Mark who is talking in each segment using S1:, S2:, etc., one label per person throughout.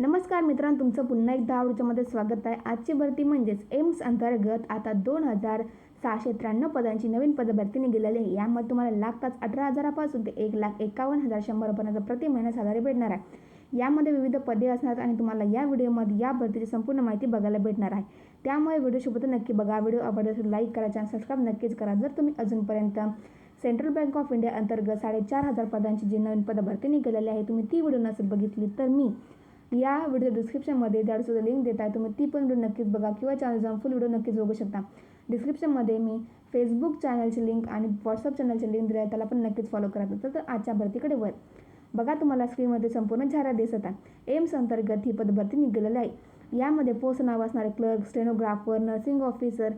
S1: नमस्कार मित्रांनो, तुमचं पुन्हा एकदा आवडीच्यामध्ये स्वागत आहे. आजची भरती म्हणजेच एम्स अंतर्गत आता 2,693 पदांची नवीन पदभरती निघालेली आहे. यामध्ये तुम्हाला लागताच 18,000 ते 1,51,100 प्रति महिना सॅलरी भेटणार आहे. यामध्ये विविध पदे असणार आणि तुम्हाला या व्हिडिओमध्ये या भरतीची संपूर्ण माहिती बघायला भेटणार आहे. त्यामुळे व्हिडिओ सोबत नक्की बघा. व्हिडिओ आवडल्यास लाईक करा, चॅनल सबस्क्राईब नक्कीच करा. जर तुम्ही अजूनपर्यंत सेंट्रल बँक ऑफ इंडिया अंतर्गत 4,500 पदांची जी नवीन पदभरती निघालेली आहे तुम्ही ती व्हिडिओ नसेल बघितली तर मी या व्हिडिओ डिस्क्रिप्शनमध्ये त्यासुद्धा लिंक देत आहे. तुम्ही ती पण व्हिडिओ नक्कीच बघा किंवा चॅनल जाऊन फुल व्हिडिओ नक्कीच बघू शकता. डिस्क्रिप्शनमध्ये मी फेसबुक चॅनलची लिंक आणि व्हॉट्सअप चॅनलची लिंक दिली आहे, त्याला पण नक्कीच फॉलो करा. तर आजच्या भरतीकडे वर बघा, तुम्हाला स्क्रीनमध्ये संपूर्ण जाहिरात दिसत आहे. एम्स अंतर्गत ही पदभरती निघालेली आहे. यामध्ये पोस्ट नाव असणारे clerk, stenographer, nursing officer,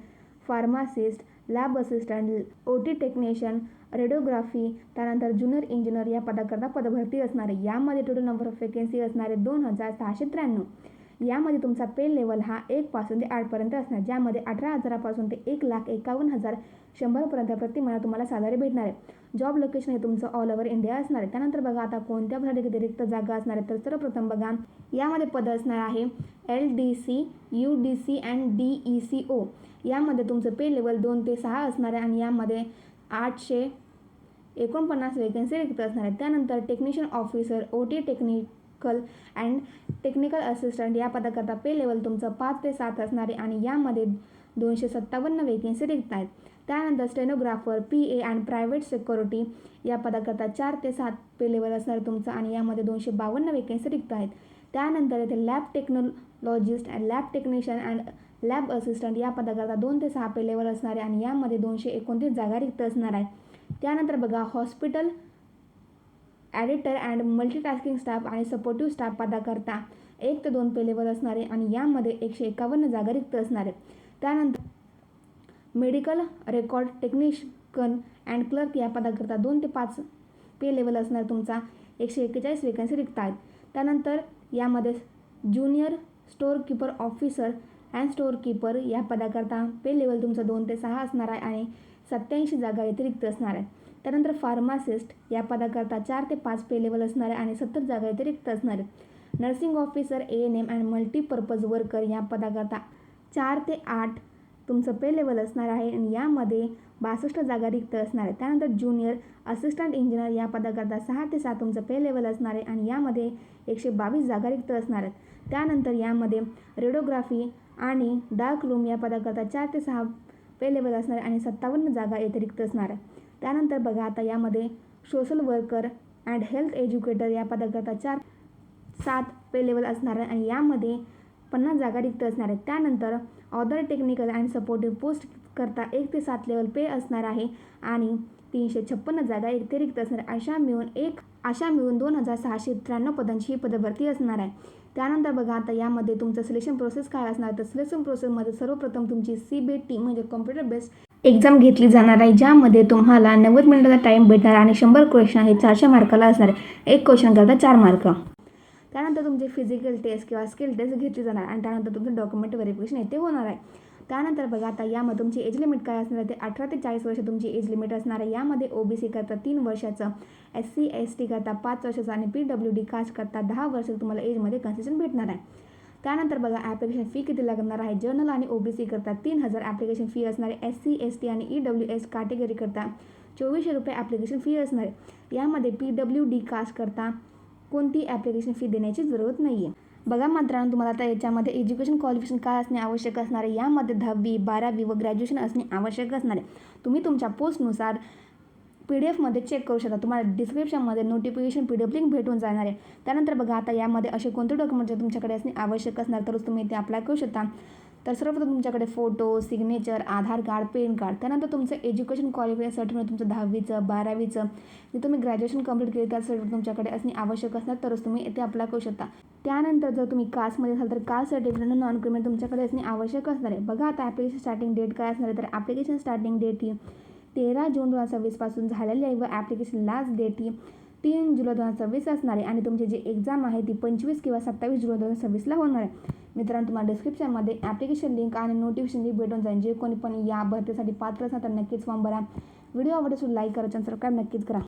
S1: pharmacist, lab assistant, OT technician, radiography, त्यानंतर ज्युनियर इंजिनियर या पदाकरता पदभरती असणार आहे. यामध्ये टोटल नंबर ऑफ वेकेन्सी असणारे 2,693. यामध्ये तुमचा पे लेवल हा 1 पासून ते 8 पर्यंत असणार, ज्यामध्ये 18,000 पासून ते 1,51,100 प्रति महिना तुम्हाला सॅलरी भेटणार आहे. जॉब लोकेशन हे तुमचं ऑल ओव्हर इंडिया असणार आहे. त्यानंतर बघा आता कोणत्या पदासाठी रिक्त जागा असणार आहे. तर सर्वप्रथम बघा, यामध्ये पद असणार आहे LDC, UDC अँड DECO. यामध्ये तुमचं पे लेवल 2 ते 6 असणार आहे आणि यामध्ये 849 वेकेन्सी रिक्त असणार आहे. त्यानंतर technician officer, OT technical and technical assistant या पदाकरता पे लेवल तुमचं 5 ते 7 असणार आहे आणि यामध्ये 257 वेकेन्सी रिक्त आहेत. त्यानंतर stenographer, PA and private security या पदाकरता 4 ते 7 पे लेवल असणार तुमचं आणि यामध्ये 252 वेकेन्सी रिक्त आहेत. त्यानंतर येथे lab technologist and lab technician and lab assistant या पदाकरता 2 ते 6 पे लेवल असणार आहे आणि यामध्ये 229 जागा रिक्त असणार आहे. त्यानंतर बघा, हॉस्पिटल ॲडिटर अँड मल्टीटास्किंग स्टाफ आणि सपोर्टिव्ह स्टाफ पदाकरता 1 ते 2 पे लेवल असणार आहे आणि यामध्ये 151 जागा रिक्त असणार आहे. त्यानंतर medical record technician and clerk या पदाकरता 2 ते 5 पे लेवल असणार तुमचा, 141 वेकन्सी रिक्त आहेत. त्यानंतर यामध्ये junior store keeper officer and store keeper या पदाकरता पे लेवल तुमचं 2 ते 6 असणार आहे आणि 87 जागा येथे रिक्त असणार आहे. त्यानंतर फार्मासिस्ट या पदाकरता 4 ते 5 पे लेवल असणार आहे आणि 70 जागा येथे रिक्त असणार आहेत. Nursing officer, ANM and multipurpose worker या पदाकरता 4 ते 8 तुमचं पे लेवल असणार आहे आणि यामध्ये 62 जागा रिक्त असणार आहे. त्यानंतर ज्युनियर असिस्टंट इंजिनियर या पदाकरता 6 ते 7 तुमचं पे लेवल असणार आहे आणि यामध्ये 122 जागा रिक्त असणार आहेत. त्यानंतर यामध्ये रेडिओग्राफी आणि डार्क रूम या पदाकरता 4 ते 6 पे लेवल असणार आहे आणि 57 जागा येथे रिक्त असणार आहे. त्यानंतर बघा आता यामध्ये social worker and health educator या पदाकरता 4-7 पे लेवल असणार आहे आणि यामध्ये 50 जागा रिक्त असणार आहेत. त्यानंतर other technical and supportive post करता 1 ते 7 लेवल पे असणार आहे आणि 356 जागा येथे रिक्त असणार आहे. अशा मिळून 2,693 पदांची ही पदभरती असणार आहे. त्यानंतर बघा आता यामध्ये तुमचं सिलेक्शन प्रोसेस काय असणार, तर सिलेक्शन प्रोसेसमध्ये सर्वप्रथम तुमची CBT म्हणजे कॉम्प्युटर बेस्ड एक्झाम घेतली जाणार आहे, ज्यामध्ये तुम्हाला 90 मिनिटाचा टाईम भेटणार आणि 100 क्वेश्चन हे 400 मार्काला असणार आहे. एक क्वेश्चन करता 4 मार्क. त्यानंतर तुमची फिजिकल टेस्ट किंवा स्किल टेस्ट घेतली जाणार आणि त्यानंतर तुमचं डॉक्युमेंट व्हेरिफिकेशन येथे होणार आहे. त्यानंतर बघा आता यामध्ये तुमची एज लिमिट काय असणार आहे, ते 18 ते 40 वर्ष तुमची एज लिमिट असणार आहे. यामध्ये OBC करता 3 वर्षाचं, SC ST करता 5 वर्षाचं आणि PWD कास्ट करता 10 वर्ष तुम्हाला एजमध्ये कन्सेशन भेटणार आहे. त्यानंतर बघा ॲप्लिकेशन फी किती लागणार आहे. जनरल आणि OBC करता 3,000 ॲप्लिकेशन फी असणार आहे. SC ST आणि EWS कॅटेगरी करता 2,400 रुपये ॲप्लिकेशन फी असणार आहे. यामध्ये PWD कास्ट करता कोणती ॲप्लिकेशन फी देण्याची जरूरत नाही आहे. बघा मित्रांनो, तुम्हाला आता याच्यामध्ये एज्युकेशन क्वालिफिकेशन काय असणे आवश्यक असणार आहे. यामध्ये 10वी 12वी व ग्रॅज्युएशन असणे आवश्यक असणार आहे. तुम्ही तुमच्या पोस्टनुसार PDF चेक करू शकता. तुम्हाला डिस्क्रिप्शनमध्ये नोटिफिकेशन PDF लिंक भेटून जाणार आहे. त्यानंतर बघा आता यामध्ये असे कोणते डॉक्युमेंट तुमच्याकडे असणे आवश्यक असणार तरच तुम्ही ते अप्लाय करू शकता. तर सर्वप्रथम तुमच्याकडे फोटो, सिग्नेचर, आधार कार्ड, पॅन कार्ड, त्यानंतर तुमचं एज्युकेशन क्वालिफिकेशन सर्टिफिकेट तुमचं 10वीचं 12वीचं जे तुम्ही ग्रॅज्युएशन कंप्लीट केले त्या सर्टिफिकेट तुमच्याकडे असणे आवश्यक असणार तरच तुम्ही ते अप्लाय करू शकता. त्यानंतर जर तुम्ही कास्टमध्ये असाल तर कास्ट सर्टिफिकेट आणि नॉन क्रिमिनल तुमच्याकडे असणे आवश्यक असणार आहे. बघा आता ॲप्लिकेशन स्टार्टिंग डेट काय असणार आहे, तर ॲप्लिकेशन स्टार्टिंग डेट ही 13 जून 2026 पासून झालेली आहे व ॲप्लिकेशन लास्ट डेट ही 3 जुलै 2026 असणार आहे आणि तुमची जी एक्झाम आहे ती 25 किंवा 27 जुलै 2026ला होणार आहे. मित्रांनो, तुम्हाला डिस्क्रिप्शनमध्ये ॲप्लिकेशन लिंक आणि नोटिफिकेशन लिंक भेटून जाईल. जे कोणी पण या भरतीसाठी पात्र असेल तर नक्कीच फॉर्म भरा. व्हिडिओ आवडल्यास लाईक करा, चॅनल सबस्क्राईब नक्कीच करा.